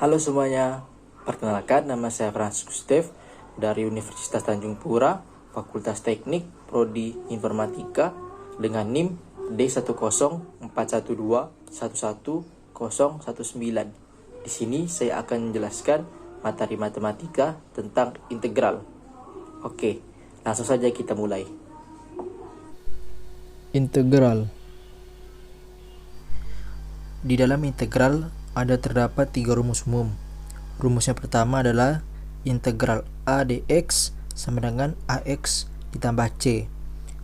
Halo semuanya, perkenalkan nama saya Franz Gustev dari Universitas Tanjung Pura, Fakultas Teknik, Prodi Informatika dengan NIM D10412111019. Di sini saya akan menjelaskan materi matematika tentang integral. Oke, langsung saja kita mulai. Integral. Di dalam integral terdapat 3 rumus umum. Rumus yang pertama adalah integral a dx sama dengan ax ditambah c.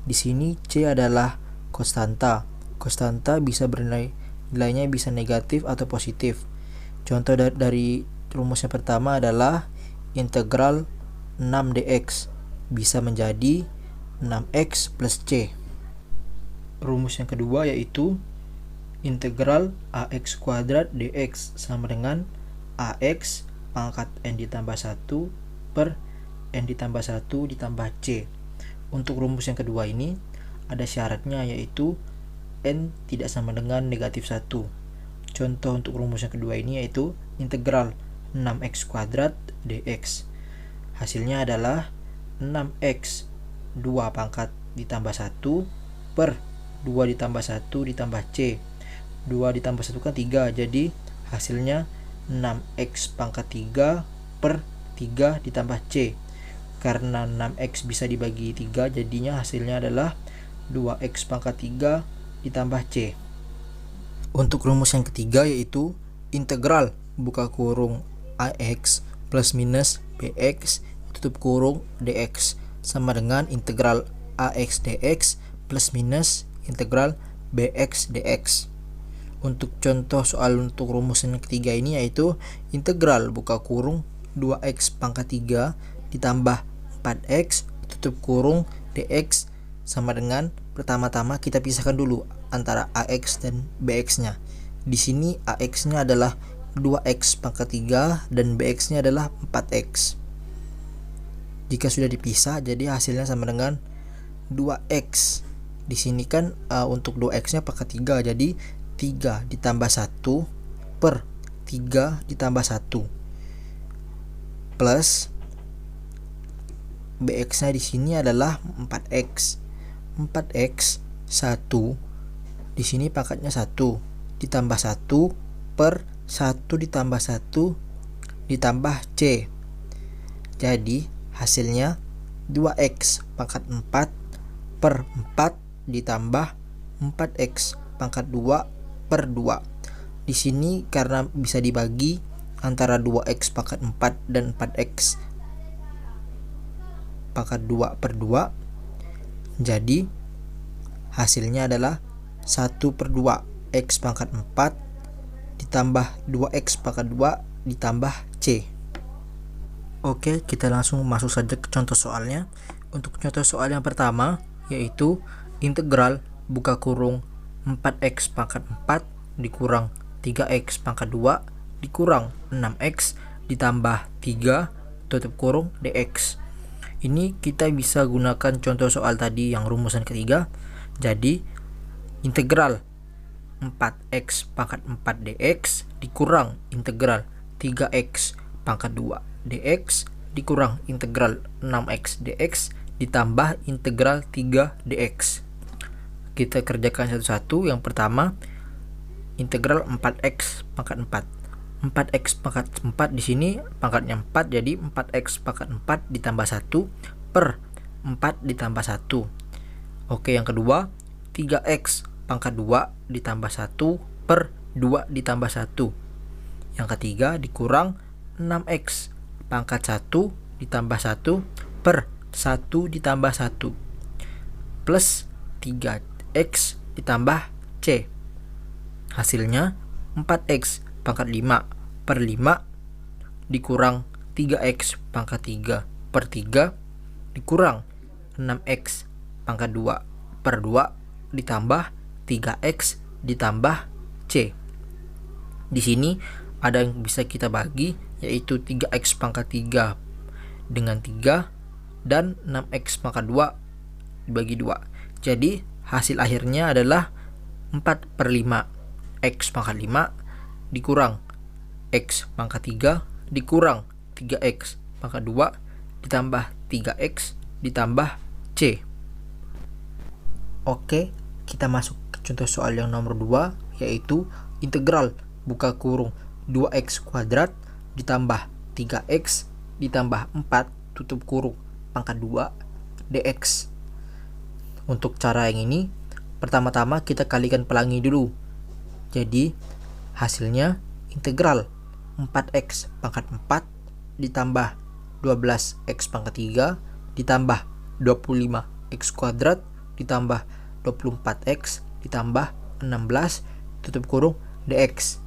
Di sini c adalah konstanta. Konstanta bisa nilainya bisa negatif atau positif. Contoh dari rumus yang pertama adalah integral 6 dx bisa menjadi 6x plus c. Rumus yang kedua yaitu integral ax kuadrat dx sama dengan ax pangkat n ditambah 1 per n ditambah 1 ditambah c. Untuk rumus yang kedua ini ada syaratnya yaitu n tidak sama dengan negatif 1. Contoh untuk rumus yang kedua ini yaitu integral 6x kuadrat dx. Hasilnya adalah 6x 2 pangkat ditambah 1 per 2 ditambah 1 ditambah c. 2 ditambah 1 kan 3, jadi hasilnya 6x pangkat 3 per 3 ditambah c. Karena 6x bisa dibagi 3, jadinya hasilnya adalah 2x pangkat 3 ditambah c. Untuk rumus yang ketiga yaitu integral buka kurung ax plus minus bx tutup kurung dx sama dengan integral ax dx plus minus integral bx dx. Untuk contoh soal untuk rumus yang ketiga ini yaitu integral buka kurung 2x pangkat 3 ditambah 4x tutup kurung dx sama dengan pertama-tama kita pisahkan dulu antara ax dan bx-nya. Di sini ax-nya adalah 2x pangkat 3 dan bx-nya adalah 4x. Jika sudah dipisah jadi hasilnya sama dengan 2x. Di sini kan untuk 2x-nya pangkat 3 jadi 3 ditambah 1 per 3 ditambah 1 plus bx-nya di sini adalah 4x. 4x 1 di sini pangkatnya 1 ditambah 1 per 1 ditambah 1 ditambah c. Jadi hasilnya 2x pangkat 4 per 4 ditambah 4x pangkat 2 per 2. Di sini karena bisa dibagi antara 2x pangkat 4 dan 4x pangkat 2 per 2, jadi hasilnya adalah 1 per 2 x pangkat 4 ditambah 2x pangkat 2 ditambah c. Oke, kita langsung masuk saja ke contoh soalnya. Untuk contoh soal yang pertama yaitu integral buka kurung 4x pangkat 4 dikurang 3x pangkat 2 dikurang 6x ditambah 3 tutup kurung dx. Ini kita bisa gunakan contoh soal tadi yang rumusan ketiga. Jadi integral 4x pangkat 4 dx dikurang integral 3x pangkat 2 dx dikurang integral 6x dx ditambah integral 3 dx. Kita kerjakan satu-satu. Yang pertama integral 4x pangkat 4. 4x pangkat 4 di sini pangkatnya 4 jadi 4x pangkat 4 ditambah 1 per 4 ditambah 1. Oke, yang kedua 3x pangkat 2 ditambah 1 per 2 ditambah 1. Yang ketiga dikurang 6x pangkat 1 ditambah 1 per 1 ditambah 1 plus 3x ditambah c. Hasilnya 4x pangkat 5 per 5 dikurang 3x pangkat 3 per 3 dikurang 6x pangkat 2 per 2 ditambah 3x ditambah c. Di sini ada yang bisa kita bagi yaitu 3x pangkat 3 dengan 3 dan 6x pangkat 2 dibagi 2. Jadi hasil akhirnya adalah 4 per 5 x pangkat 5 dikurang X pangkat 3 dikurang 3X pangkat 2 ditambah 3X ditambah C. Oke, kita masuk ke contoh soal yang nomor 2, yaitu integral buka kurung 2X kuadrat ditambah 3X ditambah 4 tutup kurung pangkat 2 dx. Untuk cara yang ini, pertama-tama kita kalikan pelangi dulu. Jadi hasilnya integral 4x pangkat 4 ditambah 12x pangkat 3 ditambah 25x kuadrat ditambah 24x ditambah 16 tutup kurung dx.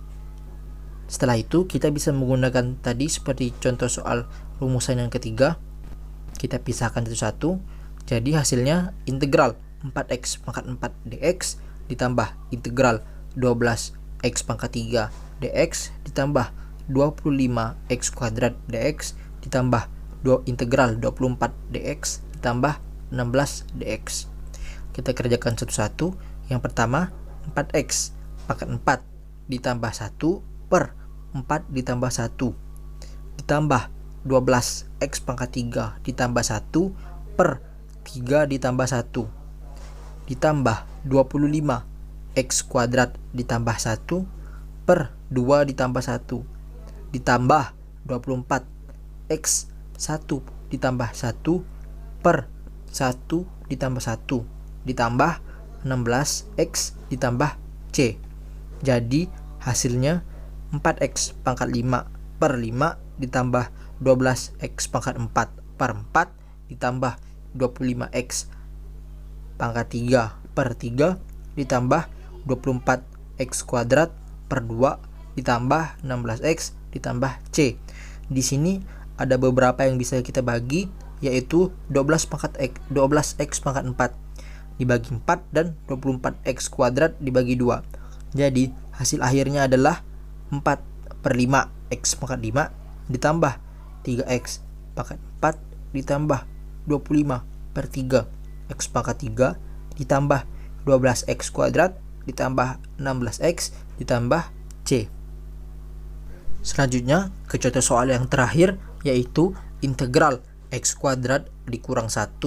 Setelah itu kita bisa menggunakan tadi seperti contoh soal rumusan yang ketiga. Kita pisahkan satu-satu. Jadi hasilnya integral 4x pangkat 4 dx ditambah integral 12x pangkat 3 dx ditambah 25x kuadrat dx ditambah integral 24 dx ditambah 16 dx. Kita kerjakan satu-satu. Yang pertama 4x pangkat 4 ditambah 1 per 4 ditambah 1 ditambah 12x pangkat 3 ditambah 1 per 3 ditambah 1 ditambah 25x kuadrat ditambah 1 per 2 ditambah 1 ditambah 24x 1 ditambah 1 per 1 ditambah 1 ditambah 16x ditambah C. Jadi hasilnya 4x pangkat 5 per 5 ditambah 12x pangkat 4 per 4 ditambah 25x pangkat 3 per 3 ditambah 24x kuadrat per 2 ditambah 16x ditambah C. Di sini ada beberapa yang bisa kita bagi, yaitu 12x pangkat 4 dibagi 4 dan 24x kuadrat dibagi 2. Jadi hasil akhirnya adalah 4 per 5 x pangkat 5 ditambah 3x pangkat 4 ditambah 25 per 3 x pangkat 3 ditambah 12x kuadrat ditambah 16x ditambah C. Selanjutnya ke contoh soal yang terakhir, yaitu integral x kuadrat dikurang 1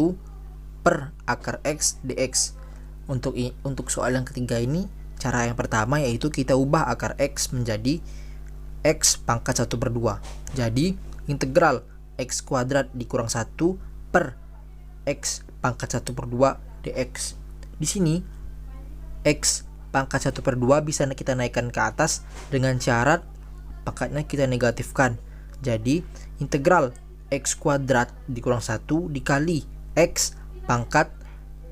per akar x dx. Untuk soal yang ketiga ini, cara yang pertama yaitu kita ubah akar x menjadi x pangkat 1 per 2. Jadi integral x kuadrat dikurang 1 per x pangkat 1 per 2 dx. Di sini x pangkat 1 per 2 bisa kita naikkan ke atas dengan syarat pangkatnya kita negatifkan. Jadi integral x kuadrat dikurang 1 dikali x pangkat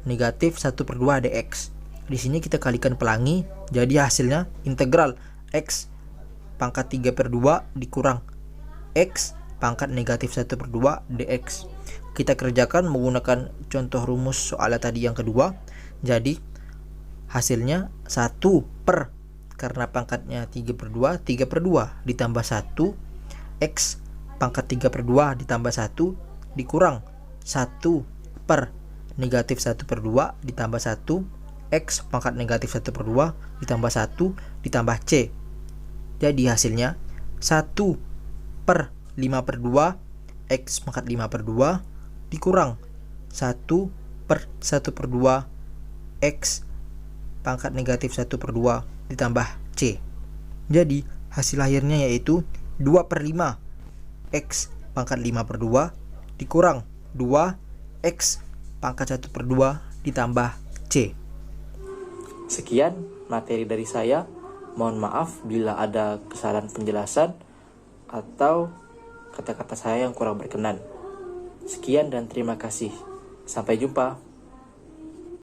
negatif 1 per 2 dx. Di sini kita kalikan pelangi, jadi hasilnya integral x pangkat 3 per 2 dikurang x pangkat negatif 1 per 2 dx. Kita kerjakan menggunakan contoh rumus soalnya tadi yang kedua. Jadi hasilnya 1 per, karena pangkatnya 3 per 2, 3 per 2 ditambah 1 x pangkat 3 per 2 ditambah 1 dikurang 1 per negatif 1 per 2 ditambah 1 x pangkat negatif 1 per 2 ditambah 1 ditambah C. Jadi hasilnya 1 per 5 per 2 x pangkat 5 per 2 dikurang 1 per 1 per 2 x pangkat negatif 1 per 2 ditambah C. Jadi hasil akhirnya yaitu 2 per 5 x pangkat 5 per 2 dikurang 2 x pangkat 1 per 2 ditambah C. Sekian materi dari saya. Mohon maaf bila ada kesalahan penjelasan atau kata-kata saya yang kurang berkenan. Sekian dan terima kasih. Sampai jumpa.